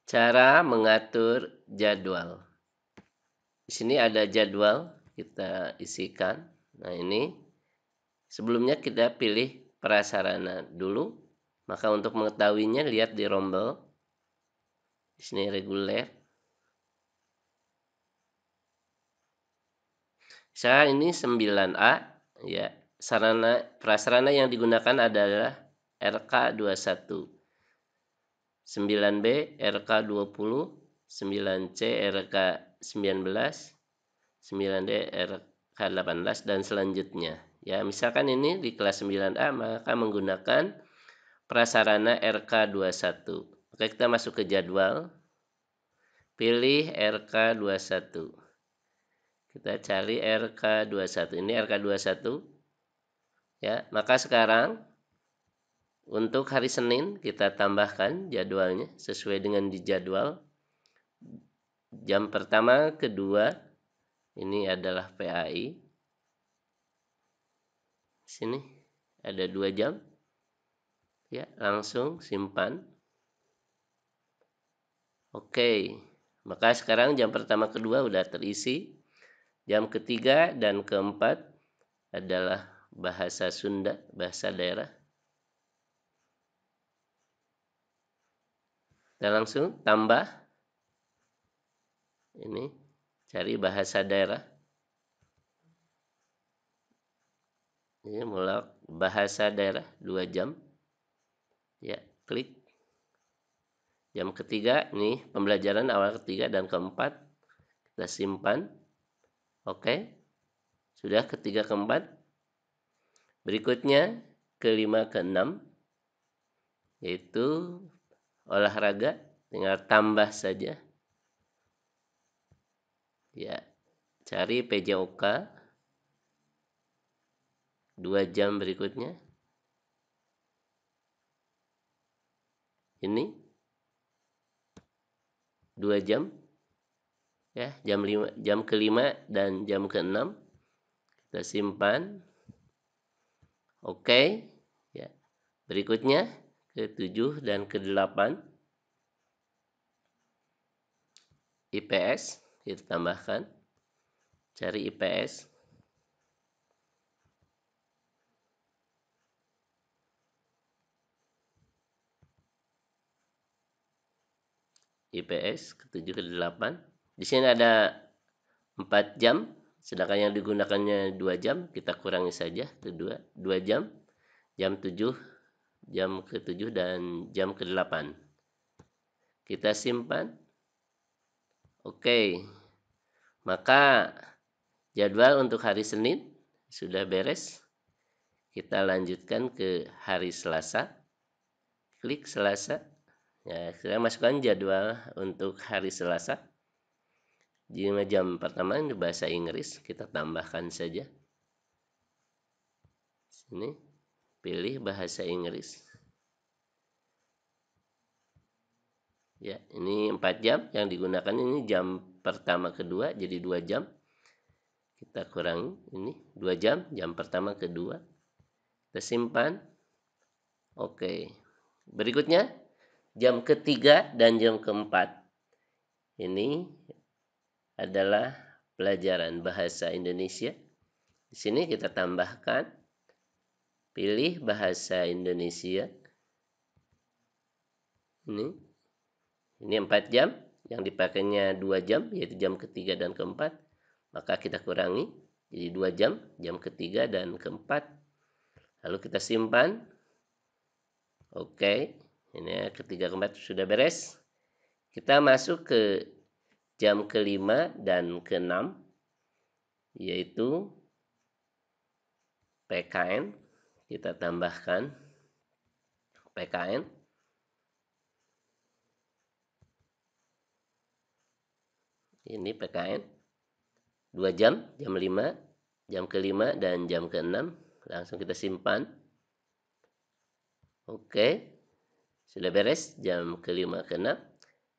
Cara mengatur jadwal. Di sini ada jadwal, kita isikan. Nah, ini sebelumnya kita pilih prasarana dulu. Maka untuk mengetahuinya lihat di rombel. Di sini reguler. Saya ini 9A, ya. Prasarana yang digunakan adalah RK21. 9B RK20, 9C RK19, 9D RK18 dan selanjutnya. Ya, misalkan ini di kelas 9A maka menggunakan prasarana RK21. Oke, kita masuk ke jadwal. Pilih RK21. Kita cari RK21. Ini RK21. Ya, maka sekarang untuk hari Senin kita tambahkan jadwalnya sesuai dengan di jadwal. Jam pertama, kedua, ini adalah PAI. Sini ada 2 jam. Ya, langsung simpan. Oke, maka sekarang jam pertama, kedua udah terisi. Jam ketiga dan keempat adalah bahasa Sunda, bahasa daerah. Kita langsung tambah. Ini cari bahasa daerah. Ini mulai bahasa daerah 2 jam. Ya, klik. Jam ketiga, ini pembelajaran awal ketiga dan keempat. Kita simpan. Oke. Sudah ketiga, keempat. Berikutnya kelima, keenam. Yaitu olahraga. Tinggal tambah saja. Ya, cari PJOK. 2 jam berikutnya. Ini 2 jam. Ya, jam kelima dan jam keenam. Kita simpan. Oke. Ya. Berikutnya ke-7 dan ke-8. IPS kita tambahkan. Cari IPS. IPS ke-7 ke-8. Di sini ada 4 jam, sedangkan yang digunakannya 2 jam, kita kurangi saja ke 2 jam. Jam 7, jam ke-7 dan jam ke-8. Kita simpan. Oke. Maka jadwal untuk hari Senin sudah beres. Kita lanjutkan ke hari Selasa. Klik Selasa. Ya, saya masukkan jadwal untuk hari Selasa. Di jam pertama ini bahasa Inggris, kita tambahkan saja. Sini pilih bahasa Inggris. Ya, ini 4 jam yang digunakan, ini jam pertama kedua jadi 2 jam. Kita kurangi ini 2 jam, jam pertama kedua. Kita simpan. Oke. Berikutnya jam ketiga dan jam keempat. Ini adalah pelajaran bahasa Indonesia. Di sini kita tambahkan, pilih bahasa Indonesia. Ini 4 jam, yang dipakainya 2 jam, yaitu jam ketiga dan keempat. Maka kita kurangi jadi 2 jam, jam ketiga dan keempat. Lalu kita simpan. Oke, ini ketiga keempat sudah beres. Kita masuk ke jam kelima dan keenam, yaitu PKN. Kita tambahkan PKN. Ini PKN 2 jam, jam 5, jam kelima dan jam keenam. Langsung kita simpan. Oke, sudah beres jam kelima, keenam.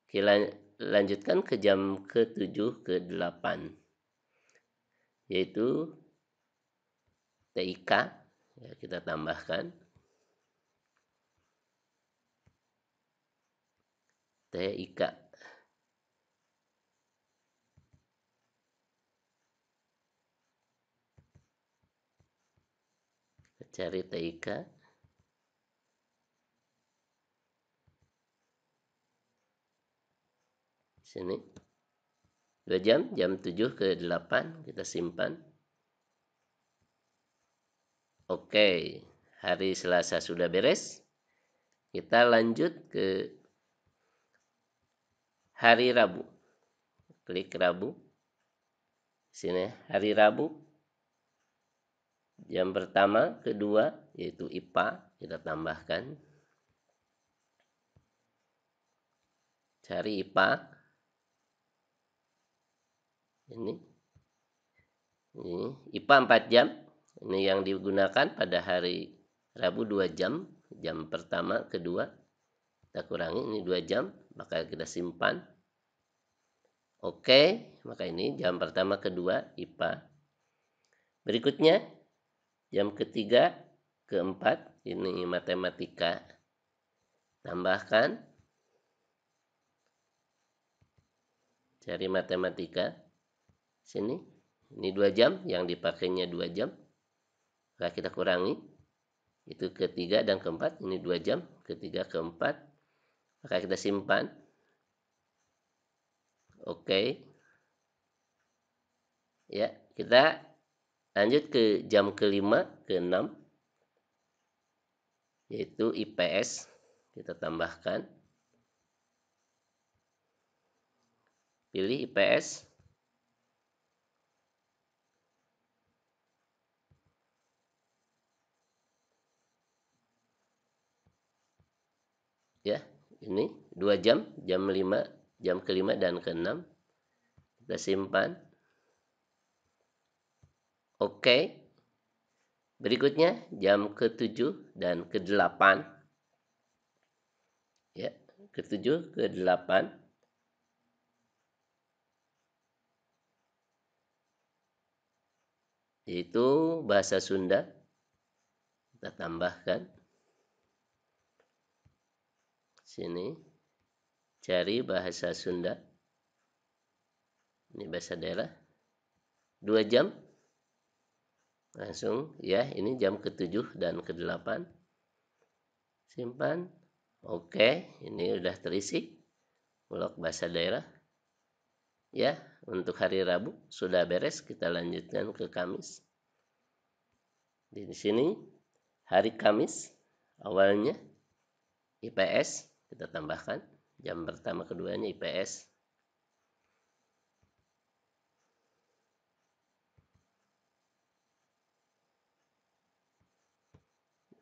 Kita lanjutkan ke jam ke-7, ke-8, yaitu TIK. Ya, kita tambahkan TIK. cari TIK. Sini 2 jam, jam 7 ke 8 kita simpan. Oke, hari Selasa sudah beres. Kita lanjut ke hari Rabu. Klik Rabu. Sini hari Rabu. Jam pertama, kedua yaitu IPA kita tambahkan. Cari IPA. Ini IPA 4 jam. Ini yang digunakan pada hari Rabu 2 jam. Jam pertama, kedua. Kita kurangi ini 2 jam. Maka kita simpan. Oke. Maka ini jam pertama, kedua IPA. Berikutnya jam ketiga, keempat. Ini matematika. Tambahkan. Cari matematika. Sini. Ini 2 jam. Yang dipakainya 2 jam. Maka kita kurangi. Itu ketiga dan keempat. Ini 2 jam. Ketiga, keempat. Maka kita simpan. Oke. Ya, kita lanjut ke jam kelima, keenam. Yaitu IPS. Kita tambahkan. Pilih IPS. Ya, ini 2 jam, jam 5, jam kelima dan keenam. Kita simpan. Oke. Berikutnya jam ke-7 dan ke-8. Ya, ke-7, ke-8. Yaitu bahasa Sunda. Kita tambahkan. Sini. Cari bahasa Sunda. Ini bahasa daerah. 2 jam. Langsung ya, ini jam ke-7 dan ke-8. Simpan. Oke, ini udah terisi. Blok bahasa daerah. Ya, untuk hari Rabu sudah beres. Kita lanjutkan ke Kamis. Di sini hari Kamis awalnya IPS kita tambahkan. Jam pertama keduanya IPS.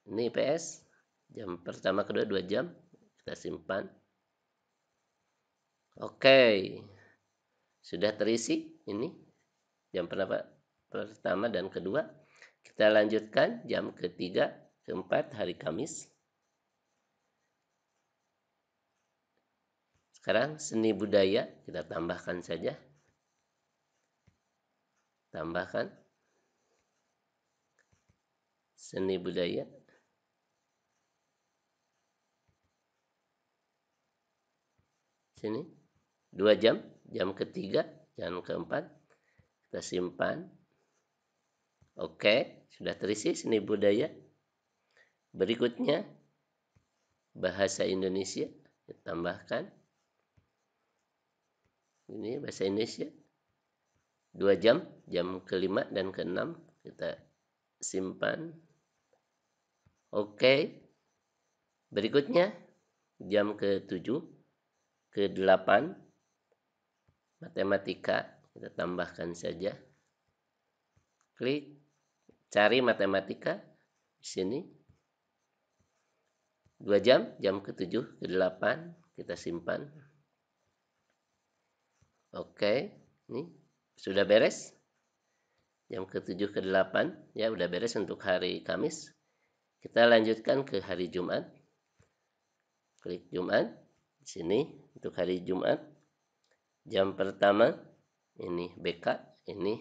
Ini IPS. Jam pertama kedua 2 jam. Kita simpan. Oke. Sudah terisi ini. Jam pertama dan kedua. Kita lanjutkan jam ketiga, keempat hari Kamis. Sekarang seni budaya kita tambahkan saja. Tambahkan. Seni budaya. Sini 2 jam, jam ketiga, jam keempat. Kita simpan. Oke, sudah terisi seni budaya. Berikutnya bahasa Indonesia kita tambahkan. Ini bahasa Indonesia 2 jam, jam kelima dan keenam kita simpan. Oke. Berikutnya jam ke-7, ke-8 matematika kita tambahkan saja. Klik cari matematika di sini. 2 jam, jam ke-7, ke-8 kita simpan. Oke, ini sudah beres. Jam ke-7, ke-8 ya udah beres untuk hari Kamis. Kita lanjutkan ke hari Jumat. Klik Jumat di sini untuk hari Jumat. Jam pertama ini BK, ini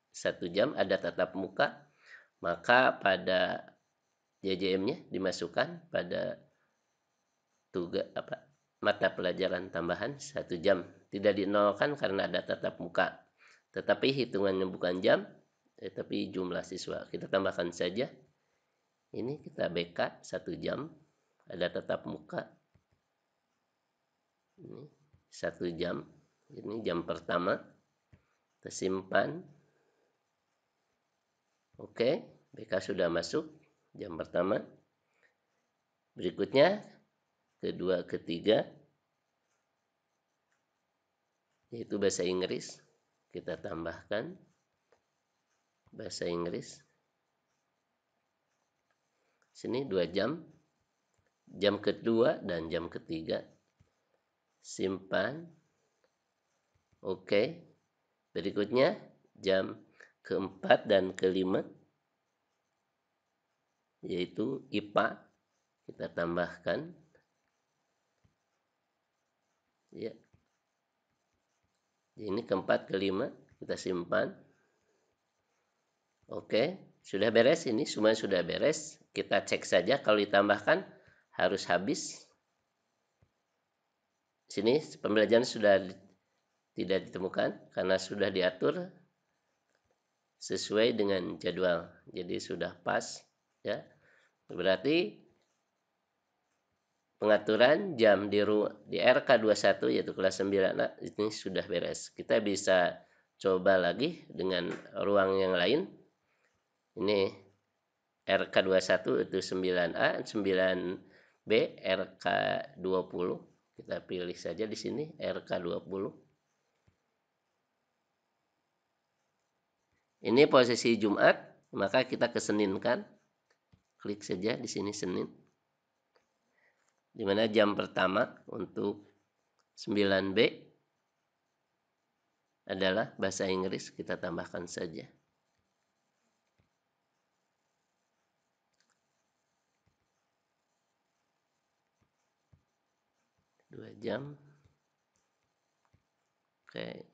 1 jam ada tatap muka. Maka pada JJM-nya dimasukkan pada tugas mata pelajaran tambahan 1 jam. Tidak dinolkan karena ada tatap muka. Tetapi hitungannya bukan jam, tetapi jumlah siswa. Kita tambahkan saja. Ini kita BK 1 jam, ada tatap muka. Ini 1 jam, ini jam pertama. Kita simpan. Oke, BK sudah masuk jam pertama. Berikutnya kedua, ketiga, yaitu bahasa Inggris. Kita tambahkan bahasa Inggris. Sini 2 jam. Jam kedua dan jam ketiga. Simpan. Oke. Berikutnya jam keempat dan kelima, yaitu IPA. Kita tambahkan. Ya. Ini keempat, kelima, kita simpan. Oke, sudah beres ini, semua sudah beres. Kita cek saja kalau ditambahkan harus habis. Sini pembelajaran sudah tidak ditemukan karena sudah diatur sesuai dengan jadwal. Jadi sudah pas ya. Berarti pengaturan jam di RK21 yaitu kelas 9A ini sudah beres. Kita bisa coba lagi dengan ruang yang lain. Ini RK21 itu 9A, 9B, RK20. Kita pilih saja di sini RK20. Ini posisi Jumat, maka kita keseninkan. Klik saja di sini Senin. Di mana jam pertama untuk 9B adalah bahasa Inggris, kita tambahkan saja. 2 jam. Oke.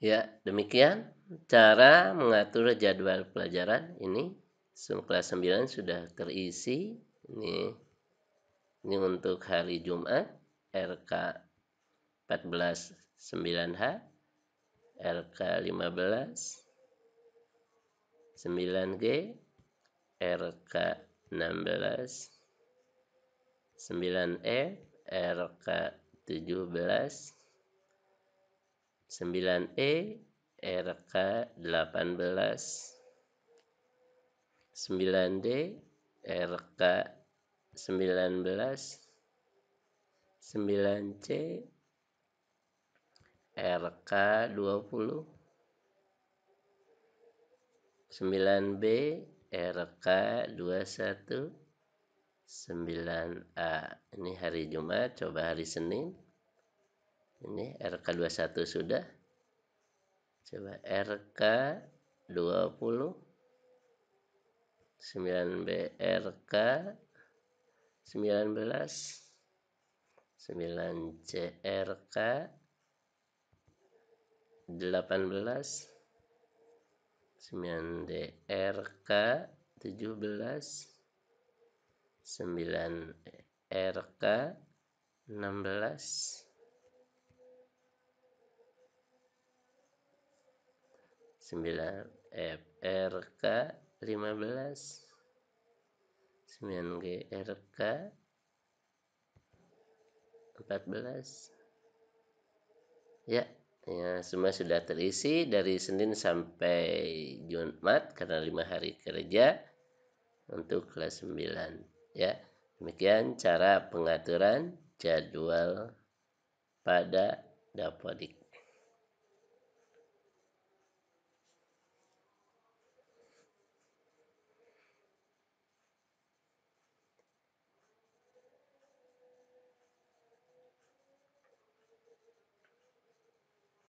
Ya, demikian cara mengatur jadwal pelajaran ini. Kelas 9 sudah terisi. Ini untuk hari Jumat, RK 14 9H, RK 15 9G, RK 16 9E, RK 17 9E, RK 18 9D, RK 19 9C, RK 20 9B, RK 21 9A. Ini hari Jumat, coba hari Senin. Ini RK 21 sudah. Coba RK 20 9B, RK 19 9C, RK 18 9D, RK 17 9 RK 16 9 RK 15 9G, RK 14. Ya, semua sudah terisi dari Senin sampai Jumat karena 5 hari kerja untuk kelas 9. Ya, demikian cara pengaturan jadwal pada Dapodik.